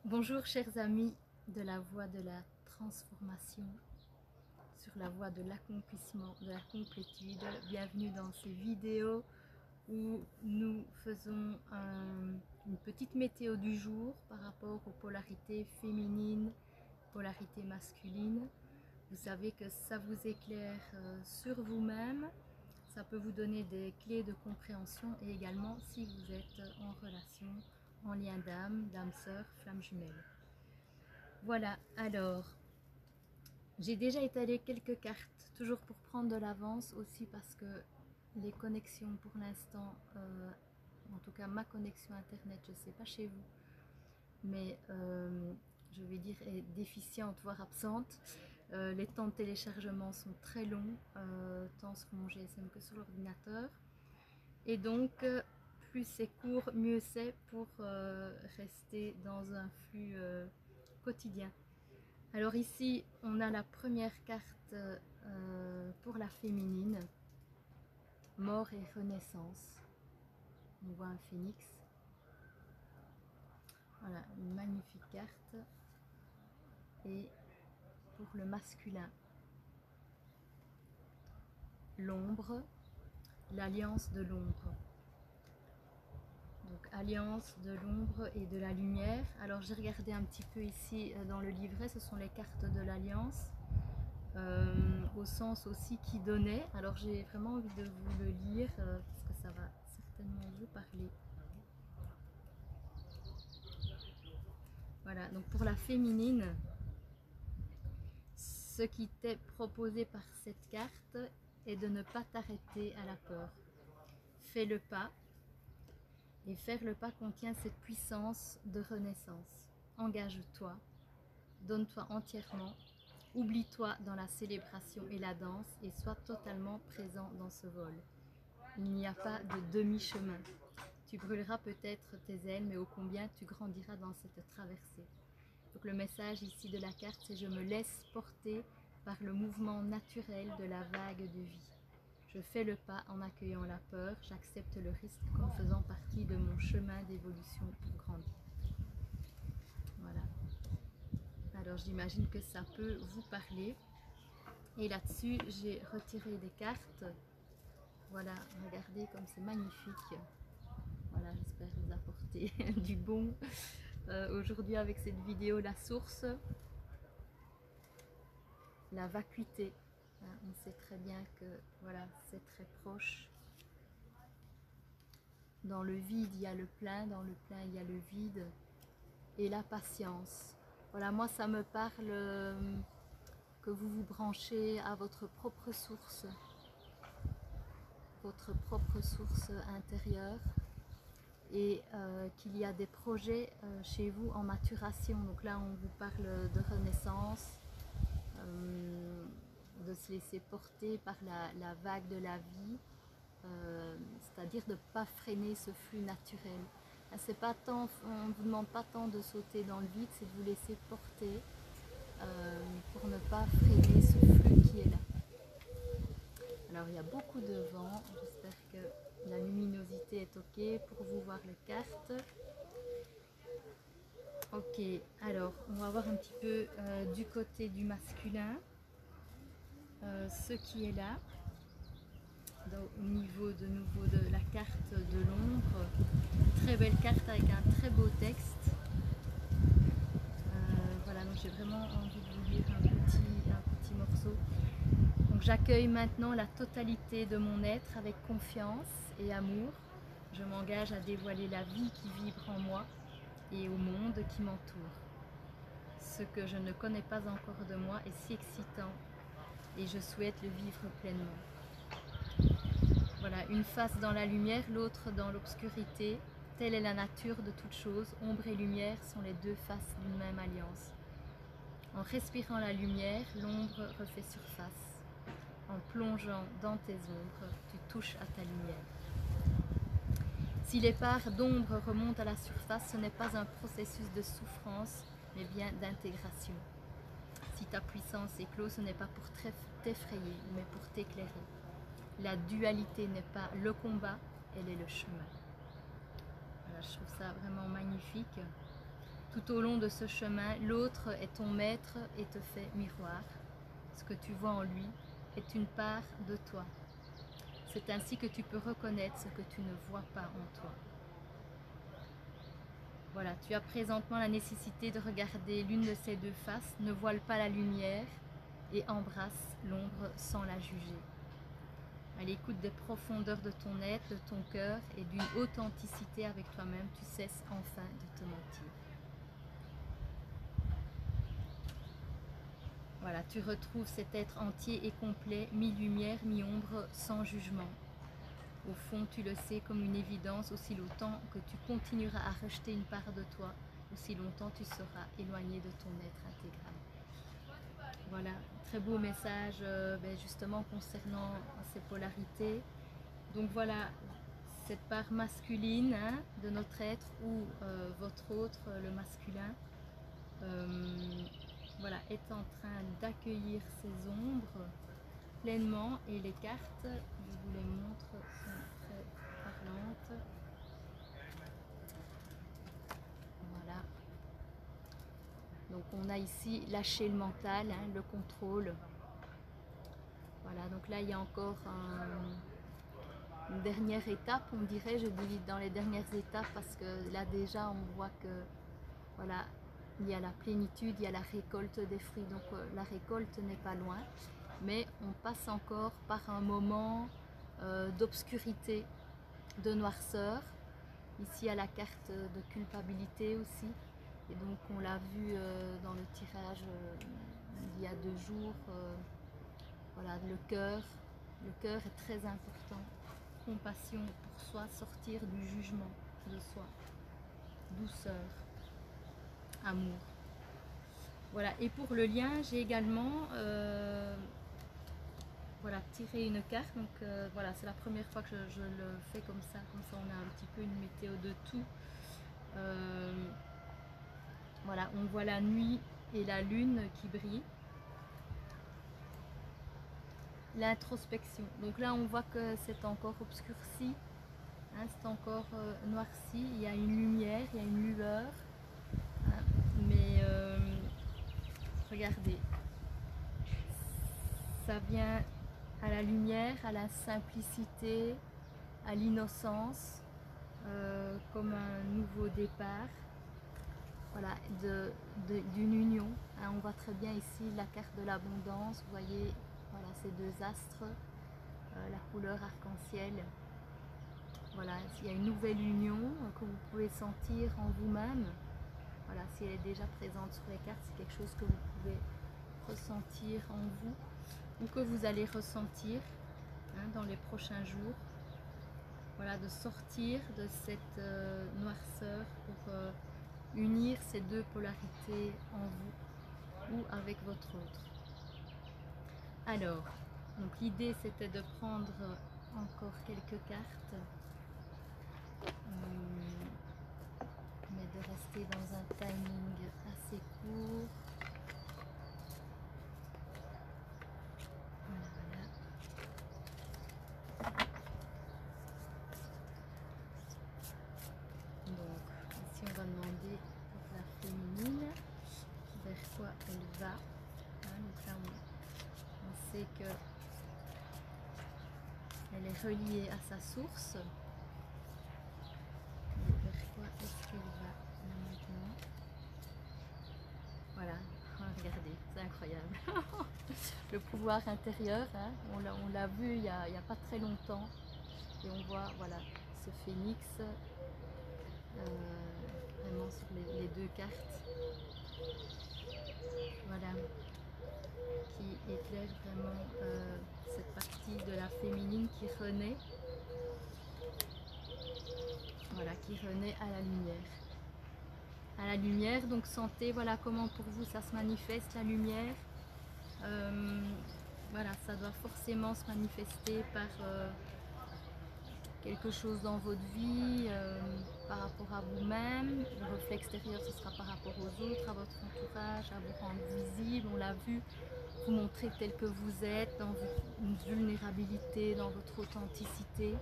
Bonjour chers amis de la voie de la transformation, sur la voie de l'accomplissement, de la complétude. Bienvenue dans ces vidéos où nous faisons une petite météo du jour par rapport aux polarités féminines, polarités masculines. Vous savez que ça vous éclaire sur vous-même, ça peut vous donner des clés de compréhension et également si vous êtes en relation, en lien d'âme, d'âme-sœur, flamme jumelle. Voilà, alors, j'ai déjà étalé quelques cartes, toujours pour prendre de l'avance aussi parce que les connexions pour l'instant, en tout cas ma connexion internet, je ne sais pas chez vous, mais je vais dire est déficiente, voire absente. Les temps de téléchargement sont très longs, tant sur mon GSM que sur l'ordinateur. Et donc, plus c'est court, mieux c'est pour rester dans un flux quotidien. Alors ici, on a la première carte pour la féminine, mort et renaissance. On voit un phénix. Voilà, une magnifique carte. Et pour le masculin, l'ombre, l'alliance de l'ombre. Donc alliance de l'ombre et de la lumière. Alors j'ai regardé un petit peu ici dans le livret, ce sont les cartes de l'alliance. Au sens aussi qui donnait. Alors j'ai vraiment envie de vous le lire parce que ça va certainement vous parler. Voilà, donc pour la féminine, ce qui t'est proposé par cette carte est de ne pas t'arrêter à la peur. Fais le pas, et faire le pas contient cette puissance de renaissance. Engage-toi, donne-toi entièrement, oublie-toi dans la célébration et la danse et sois totalement présent dans ce vol. Il n'y a pas de demi-chemin. Tu brûleras peut-être tes ailes, mais ô combien tu grandiras dans cette traversée. Donc le message ici de la carte, c'est « Je me laisse porter par le mouvement naturel de la vague de vie. Je fais le pas en accueillant la peur, j'accepte le risque comme faisant partie de mon chemin d'évolution pour grandir. » Voilà. Alors j'imagine que ça peut vous parler. Et là-dessus, j'ai retiré des cartes. Voilà, regardez comme c'est magnifique. Voilà, j'espère vous apporter du bon aujourd'hui avec cette vidéo. La source, la vacuité. On sait très bien que voilà, c'est très proche. Dans le vide, il y a le plein. Dans le plein, il y a le vide. Et la patience. Voilà, moi, ça me parle que vous vous branchez à votre propre source intérieure. Et qu'il y a des projets chez vous en maturation. Donc là, on vous parle de renaissance, de se laisser porter par la vague de la vie, c'est-à-dire de ne pas freiner ce flux naturel. C'est pas tant, on ne vous demande pas tant de sauter dans le vide, c'est de vous laisser porter pour ne pas freiner ce flux qui est là. Alors il y a beaucoup de vent, j'espère que la luminosité est ok pour vous voir les cartes. Ok, alors on va voir un petit peu du côté du masculin, ce qui est là. Donc, au niveau de nouveau de la carte de l'ombre, très belle carte avec un très beau texte. Voilà, donc j'ai vraiment envie de vous lire un petit morceau. Donc j'accueille maintenant la totalité de mon être avec confiance et amour. Je m'engage à dévoiler la vie qui vibre en moi et au monde qui m'entoure. Ce que je ne connais pas encore de moi est si excitant et je souhaite le vivre pleinement. Voilà, une face dans la lumière, l'autre dans l'obscurité. Telle est la nature de toute chose. Ombre et lumière sont les deux faces d'une même alliance. En respirant la lumière, l'ombre refait surface. En plongeant dans tes ombres, tu touches à ta lumière. Si les parts d'ombre remontent à la surface, ce n'est pas un processus de souffrance, mais bien d'intégration. Si ta puissance éclose, ce n'est pas pour t'effrayer, mais pour t'éclairer. La dualité n'est pas le combat, elle est le chemin. Voilà, je trouve ça vraiment magnifique. Tout au long de ce chemin, l'autre est ton maître et te fait miroir. Ce que tu vois en lui est une part de toi. C'est ainsi que tu peux reconnaître ce que tu ne vois pas en toi. Voilà, tu as présentement la nécessité de regarder l'une de ces deux faces, ne voile pas la lumière et embrasse l'ombre sans la juger. À l'écoute des profondeurs de ton être, de ton cœur et d'une authenticité avec toi-même, tu cesses enfin de te mentir. Voilà, tu retrouves cet être entier et complet, mi-lumière, mi-ombre, sans jugement. Au fond, tu le sais comme une évidence, aussi longtemps que tu continueras à rejeter une part de toi, aussi longtemps tu seras éloigné de ton être intégral. Voilà, très beau message justement concernant ces polarités. Donc voilà, cette part masculine hein, de notre être ou votre autre, le masculin, voilà, est en train d'accueillir ces ombres pleinement et les cartes, je vous les montre, sont très parlantes. Voilà. Donc on a ici lâcher le mental, hein, le contrôle. Voilà, donc là il y a encore une dernière étape, on dirait, je divise dans les dernières étapes parce que là déjà on voit que voilà, il y a la plénitude, il y a la récolte des fruits, donc la récolte n'est pas loin, mais on passe encore par un moment d'obscurité, de noirceur. Ici il y a la carte de culpabilité aussi, et donc on l'a vu dans le tirage il y a 2 jours, voilà, le cœur est très important, compassion pour soi, sortir du jugement de soi, douceur, amour. Voilà, et pour le lien, j'ai également voilà, tiré une carte. Donc voilà, c'est la première fois que je le fais comme ça on a un petit peu une météo de tout. Voilà, on voit la nuit et la lune qui brillent. L'introspection. Donc là, on voit que c'est encore obscurci, hein, c'est encore noirci. Il y a une lumière, il y a une lueur. Hein, mais regardez, ça vient à la lumière, à la simplicité, à l'innocence, comme un nouveau départ, voilà, d'une union. Hein, on voit très bien ici la carte de l'abondance, vous voyez, voilà, ces 2 astres, la couleur arc-en-ciel. Voilà, il y a une nouvelle union que vous pouvez sentir en vous-même. Voilà, si elle est déjà présente sur les cartes, c'est quelque chose que vous pouvez ressentir en vous ou que vous allez ressentir hein, dans les prochains jours. Voilà, de sortir de cette noirceur pour unir ces 2 polarités en vous ou avec votre autre. Alors, donc l'idée c'était de prendre encore quelques cartes, mais de rester dans un timing assez court. Voilà. Donc ici on va demander pour la féminine vers quoi elle va. Hein, donc là on sait que elle est reliée à sa source. Et vers quoi est-ce qu'elle va là maintenant? Voilà, regardez, c'est incroyable. Le pouvoir intérieur, hein, on l'a vu il n'y a pas très longtemps. Et on voit voilà, ce phénix vraiment sur les 2 cartes. Voilà, qui éclaire vraiment cette partie de la féminine qui renaît. Voilà, qui renaît à la lumière. À la lumière, donc sentez voilà comment pour vous ça se manifeste la lumière. Voilà, ça doit forcément se manifester par quelque chose dans votre vie, par rapport à vous-même. Le reflet extérieur, ce sera par rapport aux autres, à votre entourage, à vous rendre visible. On l'a vu, vous montrer tel que vous êtes, dans une vulnérabilité, dans votre authenticité.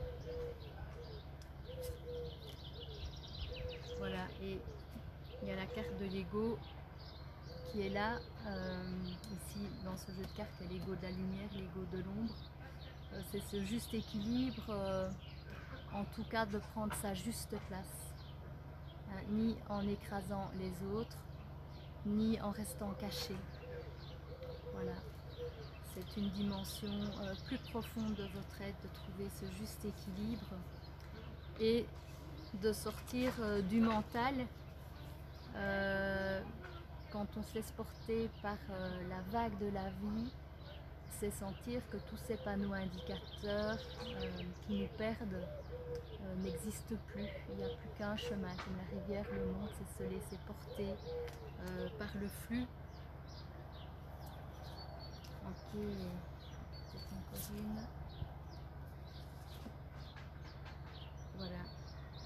Voilà, et il y a la carte de l'ego qui est là. Ici, dans ce jeu de cartes, il y a l'ego de la lumière, l'ego de l'ombre. C'est ce juste équilibre, en tout cas de prendre sa juste place, hein, ni en écrasant les autres, ni en restant caché. Voilà, c'est une dimension plus profonde de votre être, de trouver ce juste équilibre et de sortir du mental. Quand on se laisse porter par la vague de la vie, c'est sentir que tous ces panneaux indicateurs qui nous perdent n'existent plus. Il n'y a plus qu'un chemin, comme la rivière le montre, c'est se laisser porter par le flux. Ok, peut-être encore une. Voilà.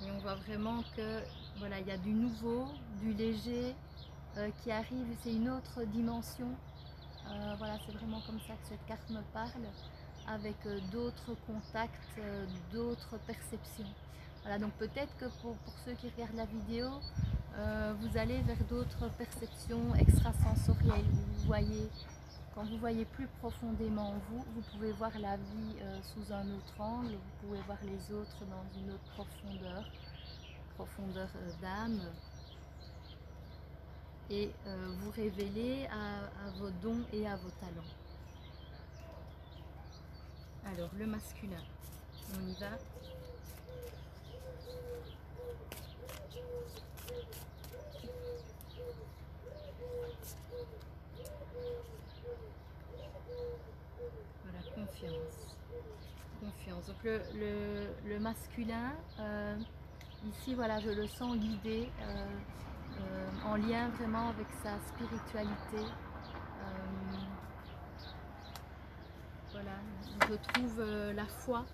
Et on voit vraiment que voilà, il y a du nouveau, du léger qui arrive. C'est une autre dimension. Voilà, c'est vraiment comme ça que cette carte me parle, avec d'autres contacts, d'autres perceptions. Voilà, donc peut-être que pour ceux qui regardent la vidéo, vous allez vers d'autres perceptions extrasensorielles. Vous voyez, quand vous voyez plus profondément en vous, vous pouvez voir la vie sous un autre angle, vous pouvez voir les autres dans une autre profondeur d'âme, et vous révéler à vos dons et à vos talents. Alors, le masculin, on y va. Voilà, confiance. Confiance. Donc le masculin, ici, voilà, je le sens guidé, en lien vraiment avec sa spiritualité. Voilà, je trouve la foi.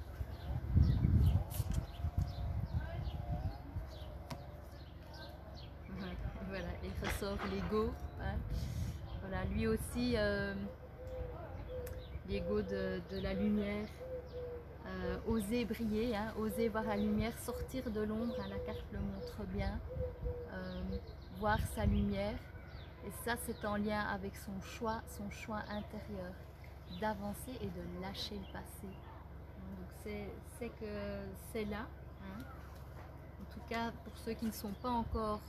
Voilà, il ressort l'ego. Hein. Voilà, lui aussi, l'ego de la lumière. Oser briller, hein, oser voir la lumière, sortir de l'ombre, hein, la carte le montre bien, voir sa lumière. Et ça, c'est en lien avec son choix intérieur, d'avancer et de lâcher le passé. Donc c'est que c'est là. Hein. En tout cas, pour ceux qui ne sont pas encore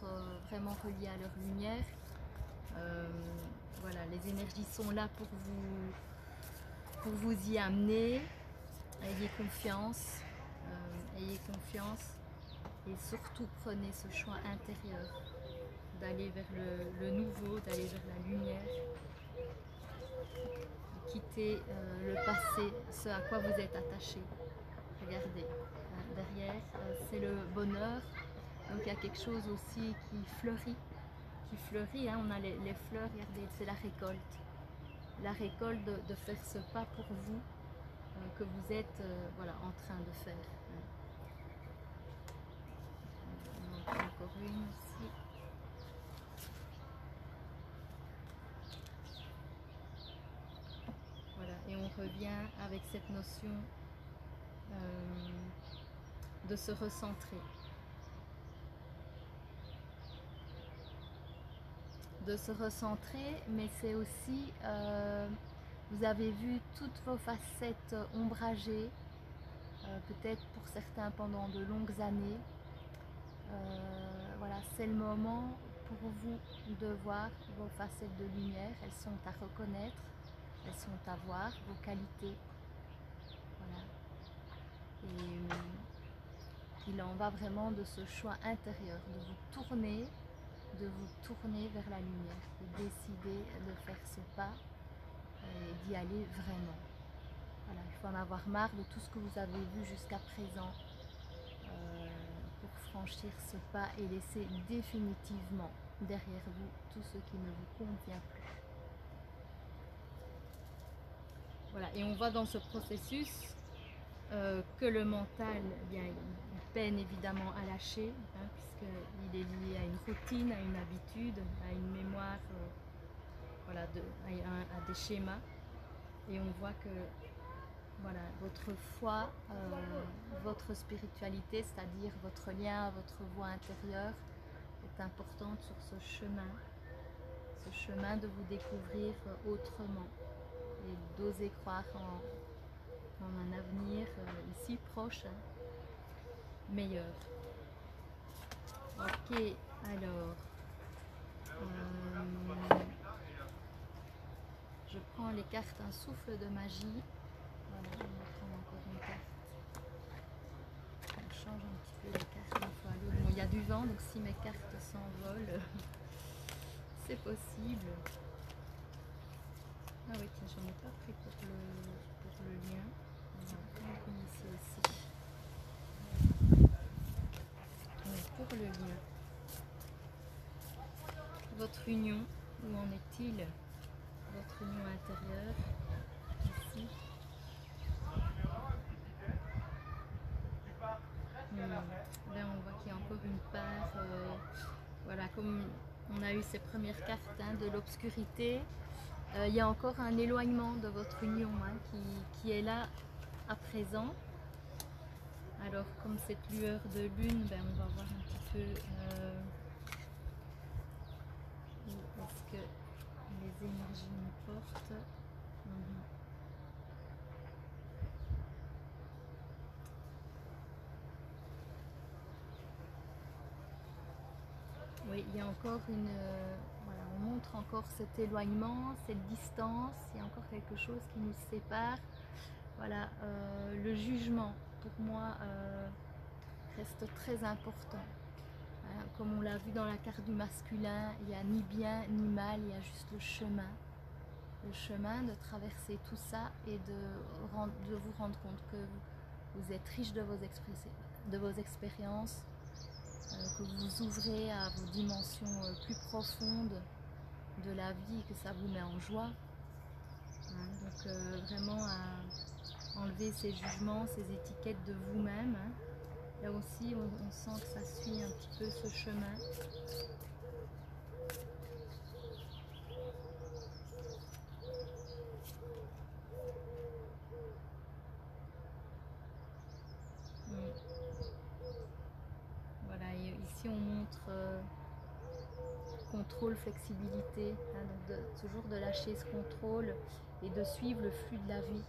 vraiment reliés à leur lumière, voilà, les énergies sont là pour vous y amener. Ayez confiance et surtout prenez ce choix intérieur d'aller vers le nouveau, d'aller vers la lumière, de quitter le passé, ce à quoi vous êtes attaché. Regardez, derrière c'est le bonheur, donc il y a quelque chose aussi qui fleurit, hein. On a les fleurs, regardez, c'est la récolte de faire ce pas pour vous, que vous êtes voilà, en train de faire. Encore une ici. Voilà, et on revient avec cette notion de se recentrer. De se recentrer, mais c'est aussi, vous avez vu toutes vos facettes ombragées, peut-être pour certains pendant de longues années. Voilà, c'est le moment pour vous de voir vos facettes de lumière. Elles sont à reconnaître, elles sont à voir, vos qualités. Voilà. Et il en va vraiment de ce choix intérieur, de vous tourner vers la lumière, de décider de faire ce pas et d'y aller vraiment. Voilà, il faut en avoir marre de tout ce que vous avez vu jusqu'à présent pour franchir ce pas et laisser définitivement derrière vous tout ce qui ne vous convient plus. Voilà, et on voit dans ce processus que le mental, eh bien, il peine évidemment à lâcher, hein, puisqu'il est lié à une routine, à une habitude, à une mémoire, voilà, à des schémas. Et on voit que voilà, votre foi, votre spiritualité, c'est-à-dire votre lien, votre voix intérieure, importante sur ce chemin de vous découvrir autrement et d'oser croire en un avenir ici proche, hein, meilleur. Ok, alors je prends les cartes un souffle de magie. Voilà, je vais prendre encore une carte. On change un petit peu les cartes d'une fois à l'autre. Bon, il y a du vent, donc si mes cartes s'envolent, c'est possible. Ah oui, tiens, j'en ai pas pris pour le lien. On va prendre une ici aussi. Oui, pour le lien. Votre union, où en est-il? Votre union intérieure, ici. Là, on voit qu'il y a encore une part, voilà, comme on a eu ces premières cartes, hein, de l'obscurité, il y a encore un éloignement de votre union, hein, qui est là à présent. Alors, comme cette lueur de lune, ben, on va voir un petit peu où est-ce que les énergies nous portent. Oui, il y a encore une... voilà, on montre encore cet éloignement, cette distance, il y a encore quelque chose qui nous sépare. Voilà, le jugement, pour moi, reste très important. Hein, comme on l'a vu dans la carte du masculin, il n'y a ni bien ni mal, il y a juste le chemin. Le chemin de traverser tout ça et de vous rendre compte que vous êtes riche de vos expériences, que vous ouvrez à vos dimensions plus profondes de la vie, que ça vous met en joie. Hein, donc vraiment à enlever ces jugements, ces étiquettes de vous-même. Hein. Là aussi, on sent que ça suit un petit peu ce chemin. Voilà, et ici on montre contrôle, flexibilité, hein, donc toujours de lâcher ce contrôle et de suivre le flux de la vie.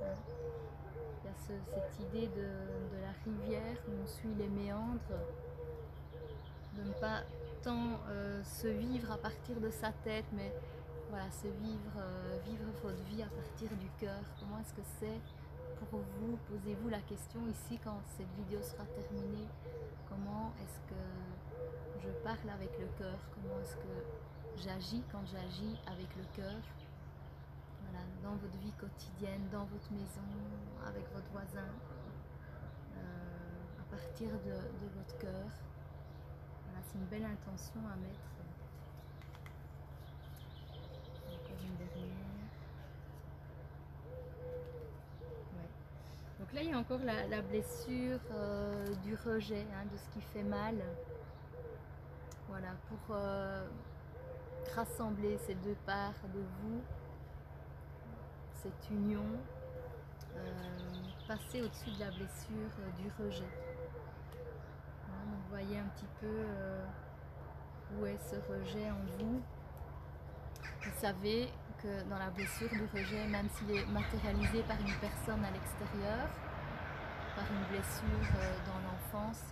Hein. Il y a cette idée de la rivière où on suit les méandres, de ne pas tant se vivre à partir de sa tête, mais voilà, vivre votre vie à partir du cœur. Comment est-ce que c'est pour vous? Posez-vous la question ici quand cette vidéo sera terminée. Comment est-ce que je parle avec le cœur? Comment est-ce que j'agis quand j'agis avec le cœur? Voilà, dans votre vie quotidienne, dans votre maison, avec votre voisin, à partir de votre cœur. Voilà, c'est une belle intention à mettre. Encore une dernière. Ouais. Donc là, il y a encore la blessure du rejet, hein, de ce qui fait mal. Voilà, pour rassembler ces deux parts de vous, cette union, passer au-dessus de la blessure du rejet. Hein, donc vous voyez un petit peu où est ce rejet en vous. Vous savez que dans la blessure du rejet, même s'il est matérialisé par une personne à l'extérieur, par une blessure dans l'enfance,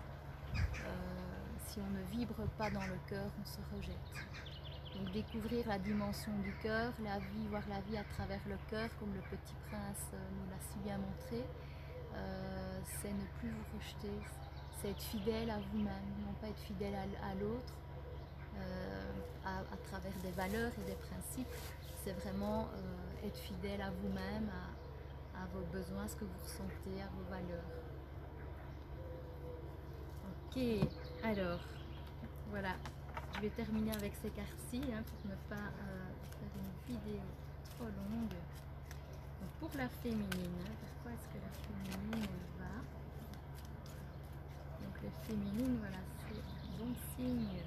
si on ne vibre pas dans le cœur, on se rejette. Donc découvrir la dimension du cœur, voir la vie à travers le cœur, comme le Petit Prince nous l'a si bien montré, c'est ne plus vous rejeter, c'est être fidèle à vous-même, non pas être fidèle à l'autre, à travers des valeurs et des principes. C'est vraiment être fidèle à vous-même, à vos besoins, ce que vous ressentez, à vos valeurs. Ok, alors, voilà. Je vais terminer avec ces cartes-ci, hein, pour ne pas faire une vidéo trop longue. Donc pour la féminine, hein, pourquoi est-ce que la féminine elle va? Donc les féminines, voilà, c'est bon signe.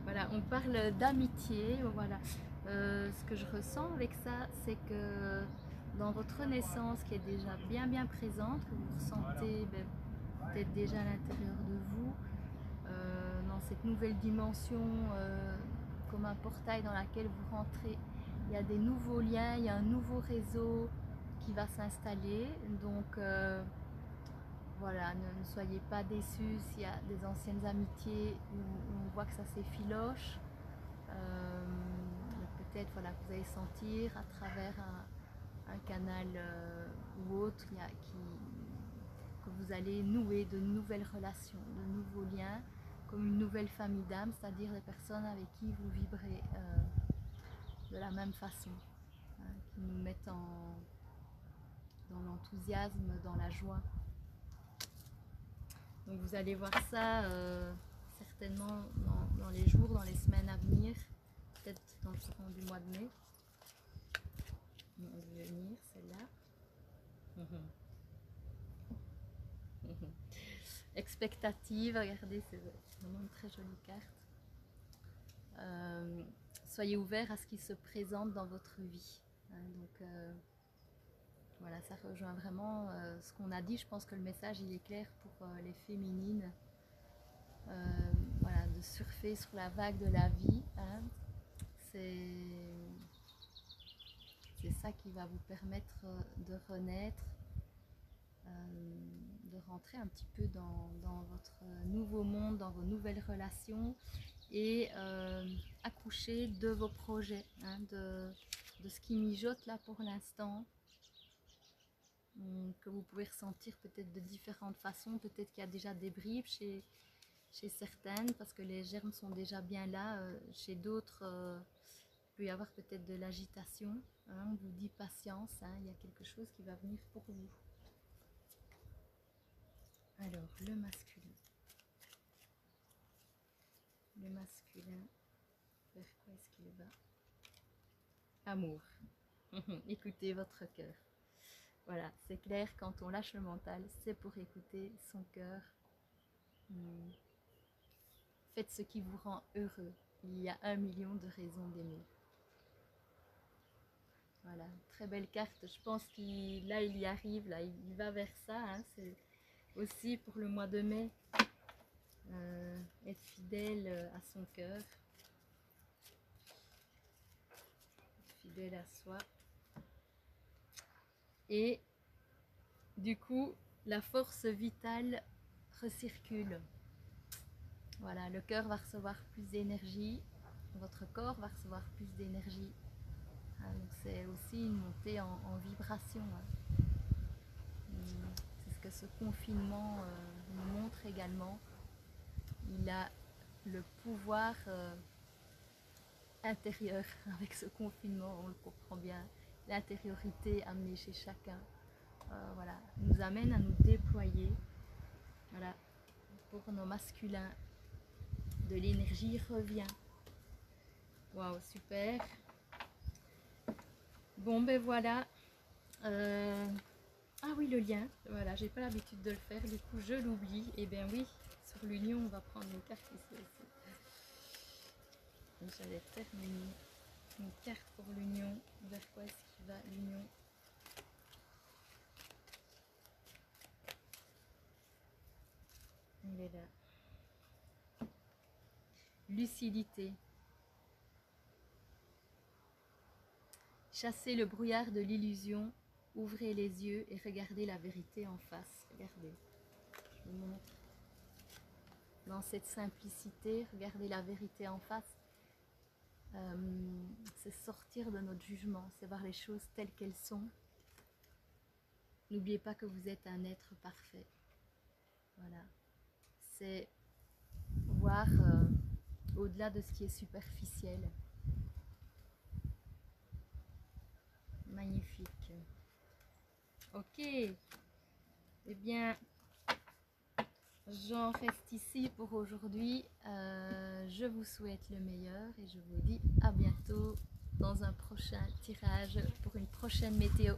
Voilà, on parle d'amitié, voilà. Ce que je ressens avec ça, c'est que dans votre naissance qui est déjà bien présente, que vous ressentez peut-être déjà à l'intérieur de vous, dans cette nouvelle dimension, comme un portail dans laquelle vous rentrez. Il y a des nouveaux liens, il y a un nouveau réseau qui va s'installer, donc voilà, ne soyez pas déçus s'il y a des anciennes amitiés où on voit que ça s'effiloche. Peut-être voilà, que vous allez sentir à travers un canal ou autre que vous allez nouer de nouvelles relations, de nouveaux liens, comme une nouvelle famille d'âme, c'est-à-dire des personnes avec qui vous vibrez de la même façon, hein, qui nous mettent dans l'enthousiasme, dans la joie. Donc vous allez voir ça certainement dans les jours, dans les semaines à venir, peut-être dans le courant du mois de mai. On va venir celle-là. Expectative, regardez, c'est vraiment une très jolie carte. Soyez ouverts à ce qui se présente dans votre vie. Hein, donc voilà, ça rejoint vraiment ce qu'on a dit. Je pense que le message il est clair pour les féminines. Voilà, de surfer sur la vague de la vie. Hein. C'est ça qui va vous permettre de renaître, de rentrer un petit peu dans votre nouveau monde, dans vos nouvelles relations et accoucher de vos projets, hein, de ce qui mijote là pour l'instant, que vous pouvez ressentir peut-être de différentes façons. Peut-être qu'il y a déjà des bribes chez certaines parce que les germes sont déjà bien là. Chez d'autres, il peut y avoir peut-être de l'agitation. Hein, on vous dit patience, hein, il y a quelque chose qui va venir pour vous. Alors, le masculin. Le masculin, vers quoi est-ce qu'il va? Amour. Écoutez votre cœur. Voilà, c'est clair, quand on lâche le mental, c'est pour écouter son cœur. Faites ce qui vous rend heureux. Il y a 1 million de raisons d'aimer. Voilà, très belle carte. Je pense qu'il il y arrive, là, il va vers ça. Hein. C'est aussi pour le mois de mai, être fidèle à son cœur, fidèle à soi. Et du coup, la force vitale recircule. Voilà, le cœur va recevoir plus d'énergie, votre corps va recevoir plus d'énergie. Hein, donc c'est aussi une montée en vibration. Hein. C'est ce que ce confinement nous montre également. Il a le pouvoir intérieur avec ce confinement, on le comprend bien. L'intériorité amenée chez chacun, voilà, nous amène à nous déployer. Voilà, pour nos masculins, de l'énergie revient. Waouh, super. Bon, ben voilà. Ah oui, le lien. Voilà, j'ai pas l'habitude de le faire, du coup je l'oublie. Et bien oui, sur l'union, on va prendre une carte ici aussi. J'allais terminer une carte pour l'union. Vers quoi est-ce qu'il va l'union? Il est là. Lucidité. Chassez le brouillard de l'illusion, ouvrez les yeux et regardez la vérité en face. Regardez, je vous montre. Dans cette simplicité, regardez la vérité en face. C'est sortir de notre jugement, c'est voir les choses telles qu'elles sont. N'oubliez pas que vous êtes un être parfait. Voilà. C'est voir au-delà de ce qui est superficiel. Magnifique. Ok. Eh bien, j'en reste ici pour aujourd'hui. Je vous souhaite le meilleur et je vous dis à bientôt dans un prochain tirage pour une prochaine météo.